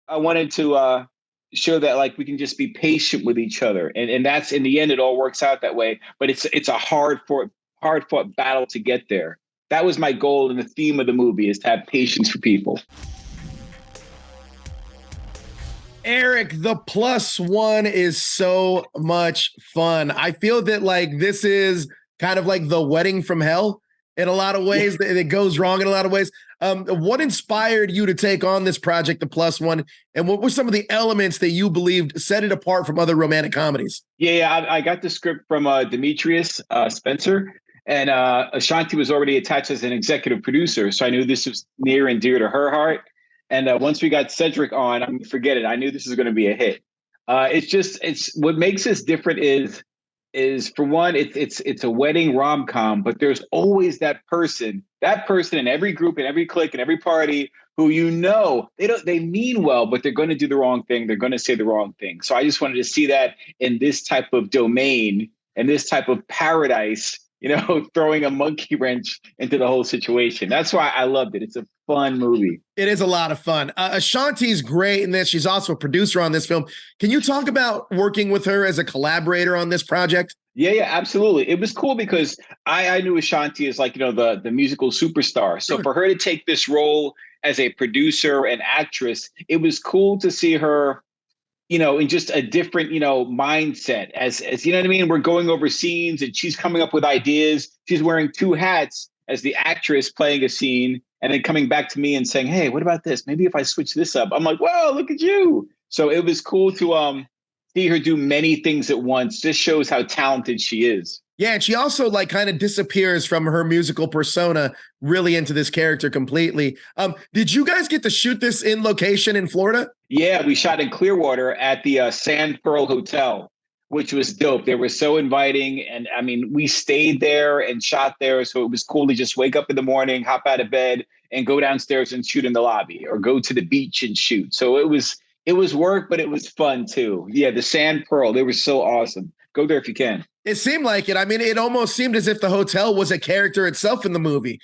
I wanted to show that like we can just be patient with each other, and that's in the end it all works out that way. But it's a hard fought battle to get there. That was my goal, and the theme of the movie is to have patience for people. Erik, the plus one is so much fun. I feel that like this is kind of like the wedding from hell in a lot of Yeah. ways. It goes wrong in a lot of ways. What inspired you to take on this project, the plus one, and what were some of the elements that you believed set it apart from other romantic comedies? I got the script from Demetrius Spencer, and Ashanti was already attached as an executive producer, so I knew this was near and dear to her heart. And once we got Cedric on, I mean, forget it. I knew this was going to be a hit. It's what makes this different is for one, it's a wedding rom com, but there's always that person in every group, in every clique, in every party who they mean well, but they're going to do the wrong thing. They're going to say the wrong thing. So I just wanted to see that in this type of domain and this type of paradise, throwing a monkey wrench into the whole situation. That's why I loved it. It's a fun movie. It is a lot of fun. Ashanti's great in this. She's also a producer on this film. Can you talk about working with her as a collaborator on this project? Yeah, absolutely. It was cool because I knew Ashanti as like, the musical superstar. So for her to take this role as a producer and actress, it was cool to see her, in just a different, mindset as you know what I mean? We're going over scenes and she's coming up with ideas. She's wearing two hats as the actress playing a scene and then coming back to me and saying, hey, what about this? Maybe if I switch this up. I'm like, whoa, look at you. So it was cool to see her do many things at once. Just shows how talented she is. Yeah, and she also like kind of disappears from her musical persona really into this character completely. Did you guys get to shoot this in location in Florida? Yeah, we shot in Clearwater at the Sand Pearl Hotel, which was dope. They were so inviting. And I mean, we stayed there and shot there. So it was cool to just wake up in the morning, hop out of bed and go downstairs and shoot in the lobby or go to the beach and shoot. So it was work, but it was fun too. Yeah, the Sand Pearl, they were so awesome. Go there if you can. It seemed like it. I mean, it almost seemed as if the hotel was a character itself in the movie,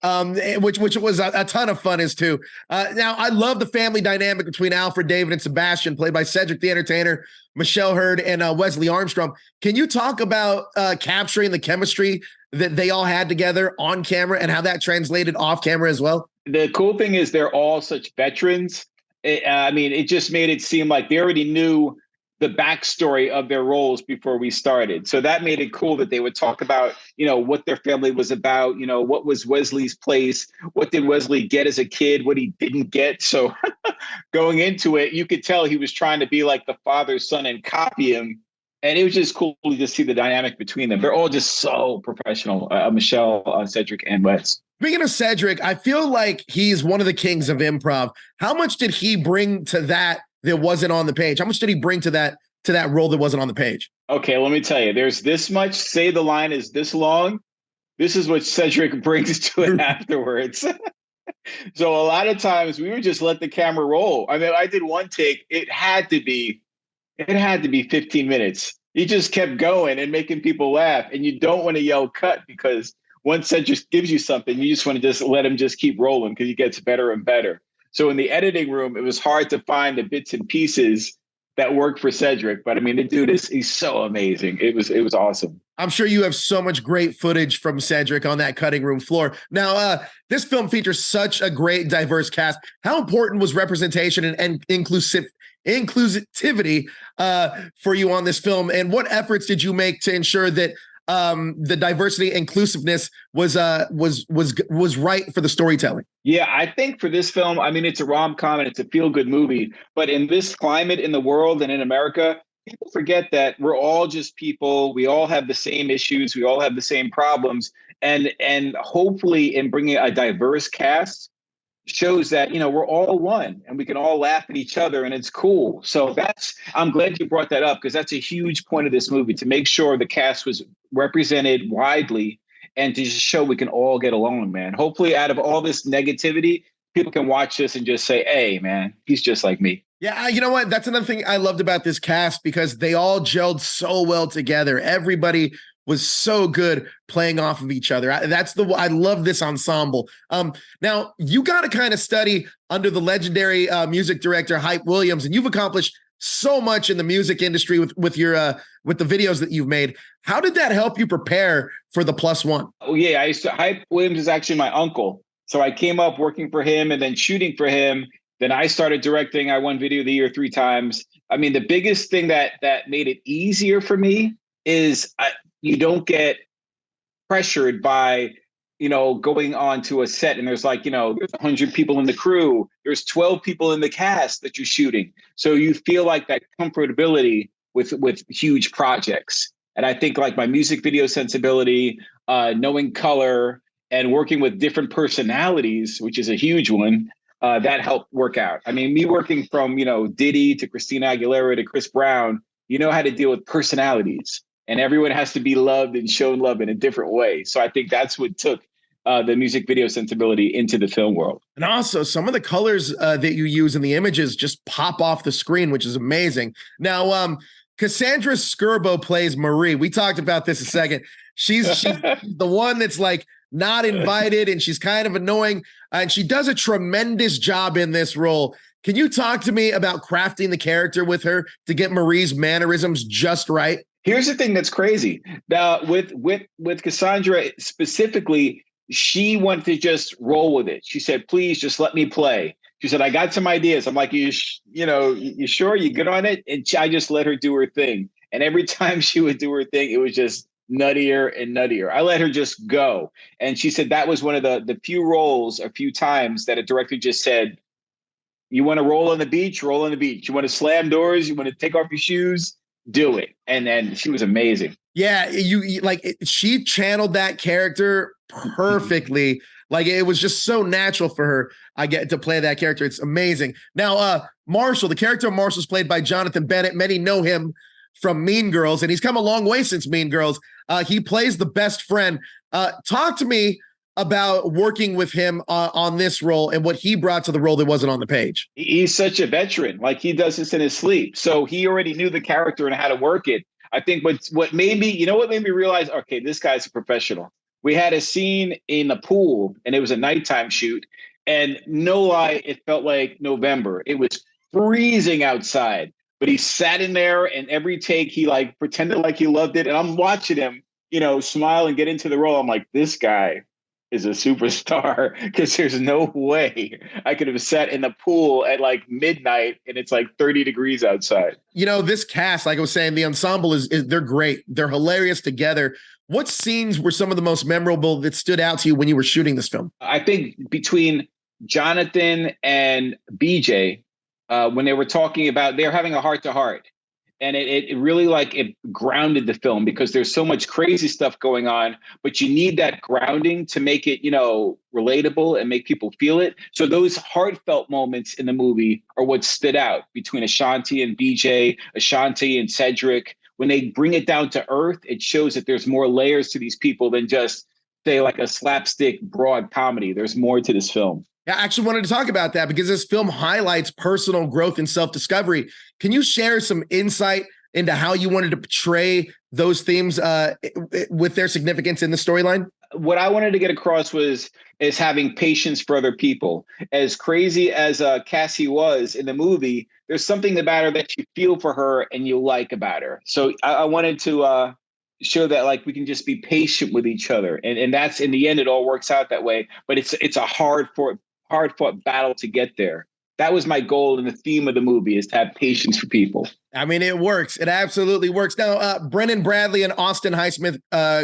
which was a ton of fun as too. Now, I love the family dynamic between Alfred, David, and Sebastian, played by Cedric the Entertainer, Michelle Hurd, and Wesley Armstrong. Can you talk about capturing the chemistry that they all had together on camera and how that translated off camera as well? The cool thing is they're all such veterans. It just made it seem like they already knew the backstory of their roles before we started. So that made it cool that they would talk about, what their family was about, what was Wesley's place, what did Wesley get as a kid, what he didn't get. So going into it, you could tell he was trying to be like the father's son and copy him. And it was just cool to just see the dynamic between them. They're all just so professional, Michelle, Cedric, and Wes. Speaking of Cedric, I feel like he's one of the kings of improv. How much did he bring to that wasn't on the page? How much did he bring to that role that wasn't on the page? Okay, let me tell you. There's this much. Say the line is this long. This is what Cedric brings to it afterwards. So a lot of times we would just let the camera roll. I mean, I did one take. It had to be 15 minutes. He just kept going and making people laugh. And you don't want to yell cut because once Cedric gives you something, you just want to just let him just keep rolling because he gets better and better. So in the editing room, it was hard to find the bits and pieces that worked for Cedric. But I mean, the dude he's so amazing. It was awesome. I'm sure you have so much great footage from Cedric on that cutting room floor. Now, this film features such a great, diverse cast. How important was representation and inclusivity for you on this film? And what efforts did you make to ensure that the diversity inclusiveness was right for the storytelling? Yeah, I think for this film, I mean, it's a rom-com and it's a feel-good movie, but in this climate in the world and in America, people forget that we're all just people. We all have the same issues. We all have the same problems. And hopefully in bringing a diverse cast shows that, we're all one and we can all laugh at each other and it's cool. So I'm glad you brought that up because that's a huge point of this movie, to make sure the cast was represented widely and to just show we can all get along, man. Hopefully out of all this negativity, people can watch this and just say, hey, man, he's just like me. Yeah, you know what? That's another thing I loved about this cast because they all gelled so well together. Everybody was so good playing off of each other. I love this ensemble. Now you got to kind of study under the legendary music director Hype Williams, and you've accomplished so much in the music industry with your with the videos that you've made. How did that help you prepare for the +1? Oh yeah, Hype Williams is actually my uncle. So I came up working for him and then shooting for him. Then I started directing. I won Video of the Year 3 times. I mean, the biggest thing that made it easier for me is you don't get pressured by, going on to a set and there's like, there's 100 people in the crew. There's 12 people in the cast that you're shooting. So you feel like that comfortability with huge projects. And I think like my music video sensibility, knowing color, and working with different personalities, which is a huge one, that helped work out. I mean, me working from, Diddy to Christina Aguilera to Chris Brown, you know how to deal with personalities, and everyone has to be loved and shown love in a different way. So I think that's what took the music video sensibility into the film world. And also some of the colors that you use in the images just pop off the screen, which is amazing. Now, Cassandra Bo plays Marie. We talked about this a second. She's the one that's like not invited, and she's kind of annoying, and she does a tremendous job in this role. Can you talk to me about crafting the character with her to get Marie's mannerisms just right? Here's the thing that's crazy. Now, with Cassandra specifically, she wanted to just roll with it. She said, "Please, just let me play." She said, "I got some ideas." I'm like, you sure? You good on it?" And I just let her do her thing. And every time she would do her thing, it was just nuttier and nuttier. I let her just go. And she said that was one of the few roles, a few times that a director just said, "You want to roll on the beach? Roll on the beach. You want to slam doors? You want to take off your shoes? Do it." And she was amazing. Yeah, she channeled that character perfectly. Like, it was just so natural for her. I get to play that character. It's amazing. Now, Marshall, the character of Marshall is played by Jonathan Bennett. Many know him from Mean Girls, and he's come a long way since Mean Girls. He plays the best friend. Talk to me about working with him on this role and what he brought to the role that wasn't on the page. He's such a veteran. Like, he does this in his sleep. So he already knew the character and how to work it. I think what made me realize, okay, this guy's a professional. We had a scene in the pool, and it was a nighttime shoot. And no lie, it felt like November. It was freezing outside. But he sat in there, and every take he like pretended like he loved it. And I'm watching him, smile and get into the role. I'm like, this guy is a superstar, because there's no way I could have sat in the pool at like midnight and it's like 30 degrees outside. This cast, like I was saying, the ensemble is they're great. They're hilarious together. What scenes were some of the most memorable that stood out to you when you were shooting this film? I think between Jonathan and BJ, when they were talking about, they're having a heart-to-heart. And it really it grounded the film, because there's so much crazy stuff going on, but you need that grounding to make it, relatable and make people feel it. So those heartfelt moments in the movie are what stood out between Ashanti and BJ, Ashanti and Cedric. When they bring it down to earth, it shows that there's more layers to these people than just, say, like a slapstick broad comedy. There's more to this film. Yeah, I actually wanted to talk about that because this film highlights personal growth and self-discovery. Can you share some insight into how you wanted to portray those themes with their significance in the storyline? What I wanted to get across is having patience for other people. As crazy as Cassie was in the movie, there's something about her that you feel for her and you like about her. So I wanted to show that we can just be patient with each other, and that's, in the end, it all works out that way. But it's a hard fought battle to get there. That was my goal, and the theme of the movie is to have patience for people. I mean, it works. It absolutely works. Now, Brennan Bradley and Austin Highsmith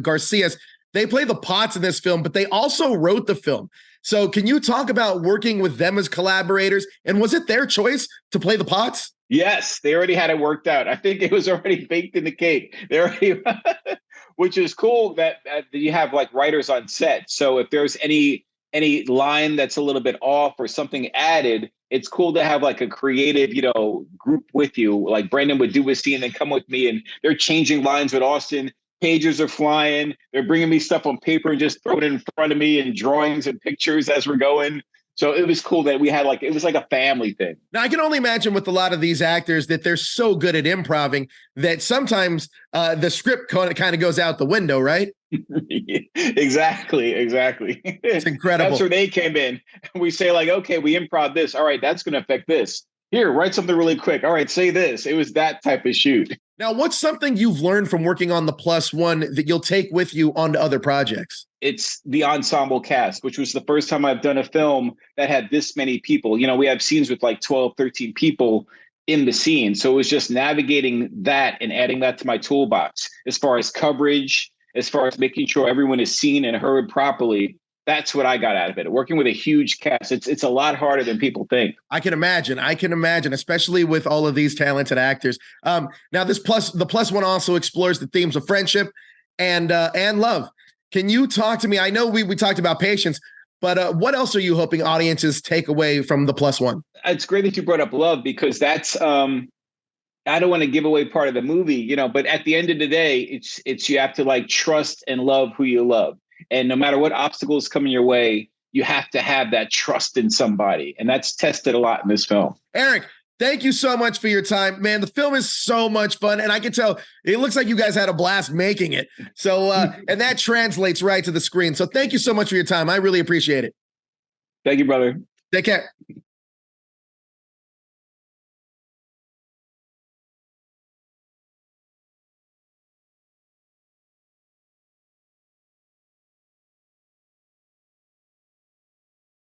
Garcias, they play the Potts in this film, but they also wrote the film. So can you talk about working with them as collaborators? And was it their choice to play the Potts? Yes, they already had it worked out. I think it was already baked in the cake. They already, which is cool that you have writers on set. So if there's any line that's a little bit off or something added, it's cool to have a creative, group with you. Like Brendan would do a scene and come with me, and they're changing lines with Austin. Pages are flying. They're bringing me stuff on paper and just throwing it in front of me, and drawings and pictures as we're going. So it was cool that we had it was like a family thing. Now, I can only imagine with a lot of these actors that they're so good at improving that sometimes the script kind of goes out the window, right? Exactly. It's incredible. That's where they came in. We say okay, we improv this. All right, that's going to affect this. Here, write something really quick. All right, say this. It was that type of shoot. Now, what's something you've learned from working on the +1 that you'll take with you onto other projects? It's the ensemble cast, which was the first time I've done a film that had this many people. We have scenes with 12, 13 people in the scene. So it was just navigating that and adding that to my toolbox as far as coverage, as far as making sure everyone is seen and heard properly. That's what I got out of it. Working with a huge cast, it's a lot harder than people think. I can imagine, especially with all of these talented actors. Now, the +1 also explores the themes of friendship and love. Can you talk to me? I know we talked about patience, but what else are you hoping audiences take away from the +1? It's great that you brought up love, because that's I don't want to give away part of the movie, but at the end of the day, it's you have to trust and love who you love. And no matter what obstacles come in your way, you have to have that trust in somebody. And that's tested a lot in this film. Erik, thank you so much for your time, man. The film is so much fun. And I can tell it looks like you guys had a blast making it. So, and that translates right to the screen. So thank you so much for your time. I really appreciate it. Thank you, brother. Take care.